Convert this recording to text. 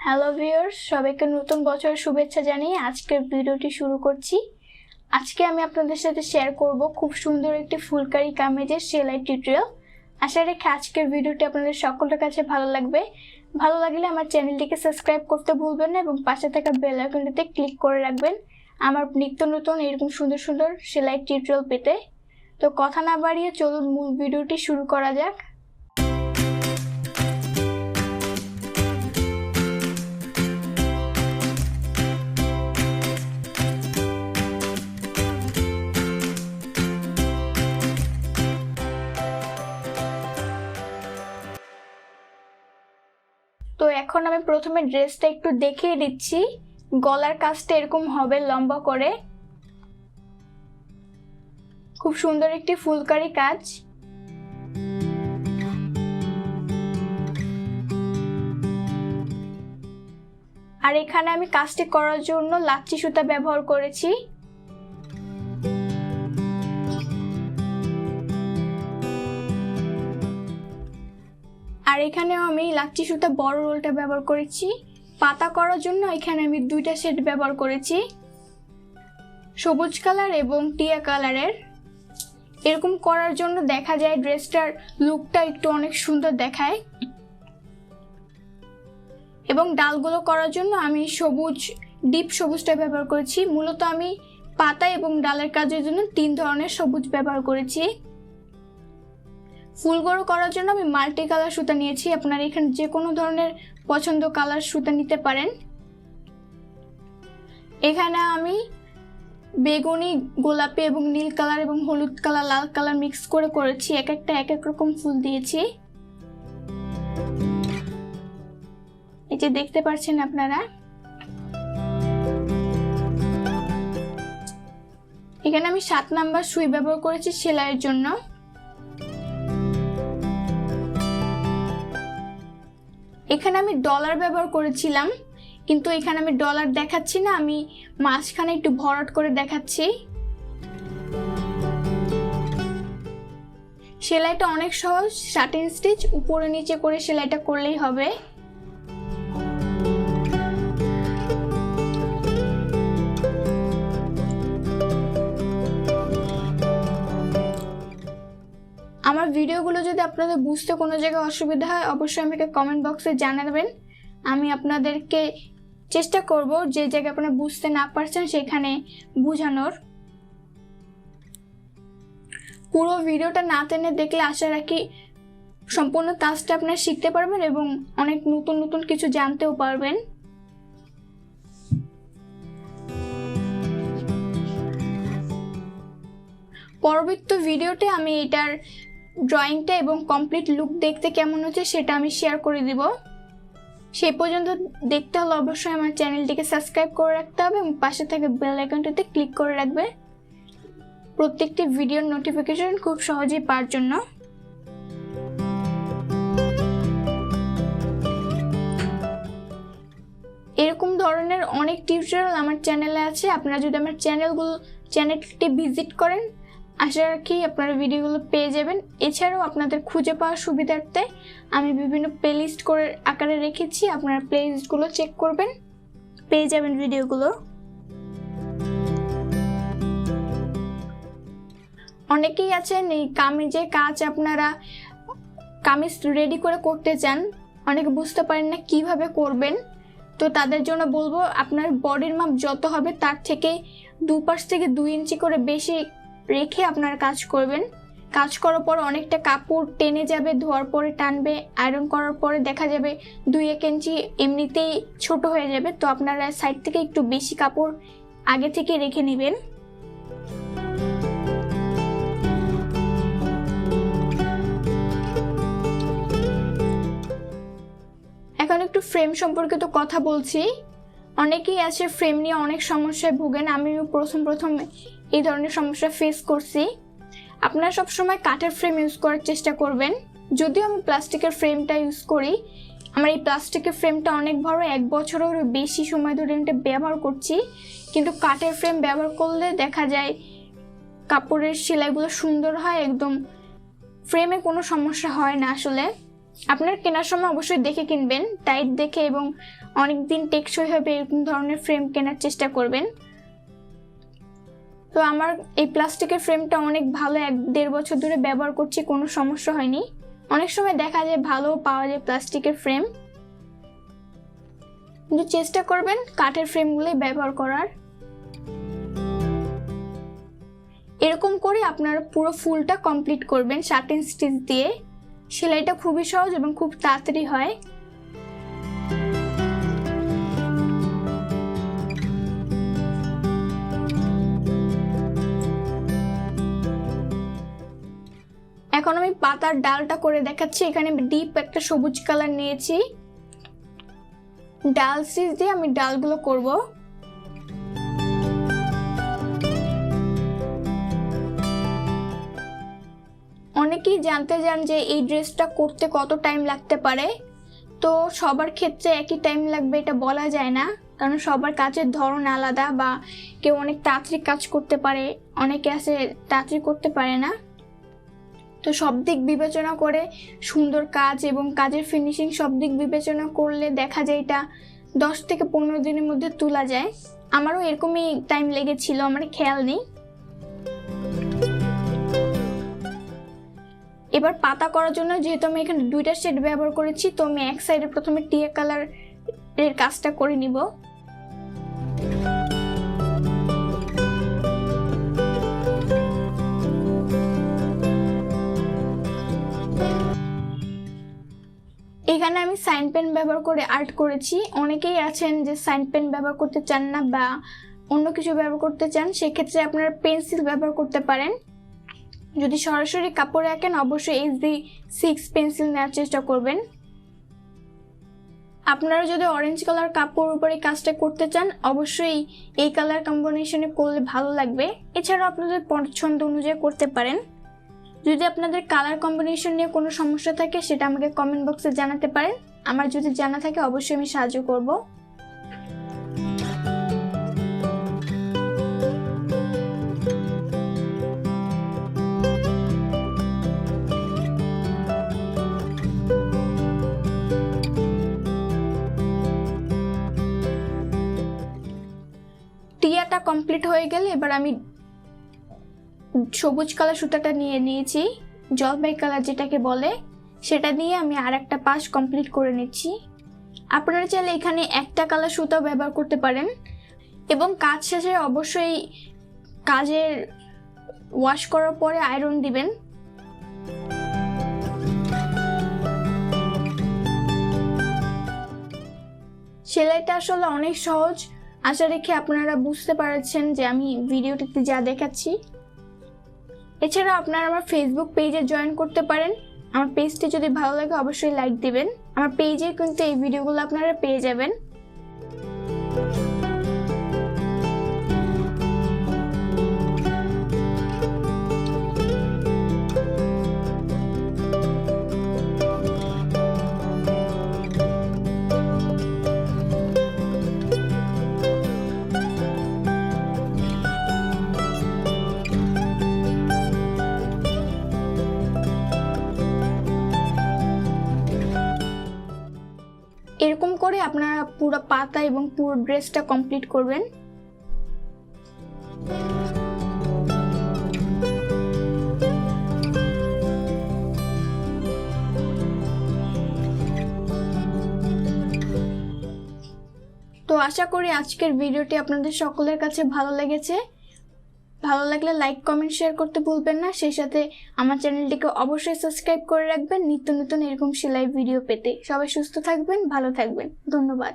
Hello viewers, সবাইকে নতুন বছরের শুভেচ্ছা জানিয়ে আজকের ভিডিওটি শুরু করছি। আজকে আমি আপনাদের সাথে শেয়ার করব খুব সুন্দর একটি ফুলকারি কামিজের সেলাই টিউটোরিয়াল। আশা রাখি আজকের ভিডিওটি আপনাদের সকলের কাছে ভালো লাগবে। ভালো লাগলে আমার চ্যানেলটিকে সাবস্ক্রাইব করতে ভুলবেন না এবং পাশে থাকা বেল আইকনটিতে ক্লিক করে রাখবেন আমার নিত্য নতুন এরকম সুন্দর সুন্দর সেলাই টিউটোরিয়াল পেতে। তো কথা না বাড়িয়ে চলুন মূল ভিডিওটি শুরু করা যাক। তো এখন আমি প্রথমে ড্রেসটা একটু দেখিয়ে দিচ্ছি। গলার কাজটা এরকম হবে লম্বা করে, খুব সুন্দর একটি ফুলকারি কাজ। আর এখানে আমি কাজটি করার জন্য লাচ্ছি সুতা ব্যবহার করেছি। আর এখানে আমি লাচ্ছি সুতা বড় রোলটা ব্যবহার করেছি। পাতা করার জন্য এখানে আমি দুইটা শেড ব্যবহার করেছি, সবুজ কালার এবং টিয়া কালারের। এরকম করার জন্য দেখা যায় ড্রেসটার লুকটা একটু অনেক সুন্দর দেখায়। এবং ডালগুলো করার জন্য আমি ডিপ সবুজটা ব্যবহার করেছি। মূলত আমি পাতা এবং ডালের কাজের জন্য 3 ধরনের সবুজ ব্যবহার করেছি। ফুলগুলো করার জন্য আমি মাল্টি কালার সুতা নিয়েছি। আপনারা এখানে যে কোনো ধরনের পছন্দ কালার সুতা নিতে পারেন। এখানে আমি বেগুনি, গোলাপি এবং নীল কালার এবং হলুদ কালার, লাল কালার মিক্স করে করেছি। এক একটা এক এক রকম ফুল দিয়েছি। এই যে দেখতে পাচ্ছেন আপনারা। এখানে আমি 7 নাম্বার সুই ব্যবহার করেছি সেলাইয়ের জন্য। এখানে আমি ডলার ব্যবহার করেছিলাম, কিন্তু এখানে আমি ডলার দেখাচ্ছি না, আমি মাঝখানে একটু ভরাট করে দেখাচ্ছি। সেলাইটা অনেক সহজ, শার্টিন স্টিচ উপরে নিচে করে সেলাইটা করলেই হবে। আমার ভিডিওগুলো যদি আপনাদের বুঝতে কোনো জায়গায় অসুবিধা হয় অবশ্যই আমাকে কমেন্ট বক্সে জানাবেন। আমি আপনাদেরকে চেষ্টা করব যে জায়গায় আপনারা বুঝতে না পারছেন সেখানে বোঝানোর। পুরো ভিডিওটা না টেনে দেখলে আশা রাখি সম্পূর্ণ কাজটা আপনারা শিখতে পারবেন এবং অনেক নতুন নতুন কিছু জানতেও পারবেন। পরবর্তী ভিডিওতে আমি এটার ড্রয়িংটা এবং কমপ্লিট লুক দেখতে কেমন হচ্ছে সেটা আমি শেয়ার করে দিব। সেই পর্যন্ত দেখতে হলে অবশ্যই আমার চ্যানেলটিকে সাবস্ক্রাইব করে রাখতে হবে এবং পাশে থাকা বেল আইকনটিতে ক্লিক করে রাখবে প্রত্যেকটি ভিডিওর নোটিফিকেশন খুব সহজেই পাওয়ার জন্য। এরকম ধরনের অনেক টিউটোরিয়াল আমার চ্যানেলে আছে। আপনারা যদি আমার চ্যানেলটি ভিজিট করেন আশা রাখি আপনারা ভিডিওগুলো পেয়ে যাবেন। এছাড়াও আপনাদের খুঁজে পাওয়ার সুবিধার্থে আমি বিভিন্ন প্লেলিস্ট করে আকারে রেখেছি, আপনারা প্লেলিস্টগুলো চেক করবেন, পেয়ে যাবেন ভিডিওগুলো। অনেকেই আছেন এই কামিজের কাজ আপনারা কামিজ রেডি করে করতে চান, অনেকে বুঝতে পারেন না কিভাবে করবেন। তো তাদের জন্য বলবো আপনার বডির মাপ যত হবে তার থেকে 2 পাশ থেকে 2 ইঞ্চি করে বেশি রেখে আপনারা কাজ করবেন। কাজ করার পর অনেকটা কাপড় টেনে যাবে, ধোয়ার পরে টানবে, আয়রন করার পরে দেখা যাবে 2-1 ইঞ্চি এমনিতেই ছোট হয়ে যাবে। তো আপনারা সাইড থেকে একটু বেশি কাপড় আগে থেকে রেখে নেবেন। এখন একটু ফ্রেম সম্পর্কিত কথা বলছি। অনেকেই আছে ফ্রেম নিয়ে অনেক সমস্যায় ভোগেন। আমিও প্রথম এই ধরনের সমস্যা ফেস করছি। আপনারা সবসময় কাঠের ফ্রেম ইউজ করার চেষ্টা করবেন। যদিও আমি প্লাস্টিকের ফ্রেমটা ইউজ করি, আমার এই প্লাস্টিকের ফ্রেমটা অনেক বড়, 1 বছরেরও বেশি সময় ধরে এটা ব্যবহার করছি। কিন্তু কাঠের ফ্রেম ব্যবহার করলে দেখা যায় কাপড়ের সেলাইগুলো সুন্দর হয়, একদম ফ্রেমে কোনো সমস্যা হয় না। আসলে আপনার কেনার সময় অবশ্যই দেখে কিনবেন, টাইট দেখে এবং অনেক দিন টেকসই হবে এরকম ধরনের ফ্রেম কেনার চেষ্টা করবেন। তো আমার এই প্লাস্টিকের ফ্রেমটা অনেক ভালো, 1-1.5 বছর ধরে ব্যবহার করছি, কোনো সমস্যা হয়নি। অনেক সময় দেখা যায় ভালো পাওয়া যায় প্লাস্টিকের ফ্রেম, কিন্তু চেষ্টা করবেন কাঠের ফ্রেমগুলোই ব্যবহার করার। এরকম করে আপনারা পুরো ফুলটা কমপ্লিট করবেন শার্টিন স্টিচ দিয়ে। সেলাইটা খুবই সহজ এবং খুব তাড়াতাড়ি হয়। এখন আমি পাতার ডালটা করে দেখাচ্ছি। এখানে ডিপ একটা সবুজ কালার নিয়েছি, ডাল স্টিচ দিয়ে আমি ডালগুলো করব। অনেকেই জানতে চান যে এই ড্রেসটা করতে কত টাইম লাগতে পারে। তো সবার ক্ষেত্রে একই টাইম লাগবে এটা বলা যায় না, কারণ সবার কাজের ধরন আলাদা, বা কেউ অনেক তাড়াতাড়ি কাজ করতে পারে, অনেকে আছে তাড়াতাড়ি করতে পারে না। তো সব দিক বিবেচনা করে সুন্দর কাজ এবং কাজের ফিনিশিং সব দিক বিবেচনা করলে দেখা যায় এটা 10 থেকে 15 দিনের মধ্যে তোলা যায়। আমারও এরকমই টাইম লেগেছিল, আমার খেয়াল নেই। এবার পাতা করার জন্য যেহেতু আমি এখানে 2টা শেড ব্যবহার করেছি, তো আমি এক সাইডে প্রথমে টিয়া কালারের কাজটা করে নিব। এখানে আমি সাইন পেন ব্যবহার করে আর্ট করেছি। অনেকেই আছেন যে সাইন পেন ব্যবহার করতে চান না বা অন্য কিছু ব্যবহার করতে চান, সেক্ষেত্রে আপনারা পেন্সিল ব্যবহার করতে পারেন। যদি সরাসরি কাপড়ে আঁকেন অবশ্যই HB6 পেন্সিল নেওয়ার চেষ্টা করবেন। আপনারা যদি অরেঞ্জ কালার কাপড় উপরে কাজটা করতে চান অবশ্যই এই কালার কম্বিনেশনে করলে ভালো লাগবে। এছাড়াও আপনাদের পছন্দ অনুযায়ী করতে পারেন। যদি আপনাদের কালার কম্বিনেশন নিয়ে কোনো সমস্যা থাকে সেটা আমাকে কমেন্ট বক্সে জানাতে পারেন। আমার যদি জানা থাকে অবশ্যই আমি সাহায্য করব। টিয়াটা কমপ্লিট হয়ে গেলে এবার আমি সবুজ কালার সুতাটা নিয়ে নিয়েছি, জলপাই কালার যেটাকে বলে, সেটা দিয়ে আমি আর একটা পাশ কমপ্লিট করে নিচ্ছি। আপনারা চাইলে এখানে একটা কালার সুতা ব্যবহার করতে পারেন এবং কাজ শেষে অবশ্যই কাজের ওয়াশ করার পরে আয়রন দিবেন। সেলাইটা আসলে অনেক সহজ, আশা রেখে আপনারা বুঝতে পারছেন যে আমি ভিডিওটিতে যা দেখাচ্ছি। এছাড়া আপনারা আমার ফেসবুক পেজে জয়েন করতে পারেন। আমার পেজটি যদি ভালো লাগে অবশ্যই লাইক দিবেন। আমার পেজে কিন্তু এই ভিডিওগুলো আপনারা পেয়ে যাবেন। এরকম করে আপনারা পুরো পাতা এবং পুরো ড্রেসটা কমপ্লিট করবেন। তো আশা করি আজকের ভিডিওটি আপনাদের সকলের কাছে ভালো লেগেছে। ভালো লাগলে লাইক কমেন্ট শেয়ার করতে ভুলবেন না। সেই সাথে আমার চ্যানেলটিকে অবশ্যই সাবস্ক্রাইব করে রাখবেন নিত্য নতুন এরকম সেলাই ভিডিও পেতে। সবাই সুস্থ থাকবেন, ভালো থাকবেন। ধন্যবাদ।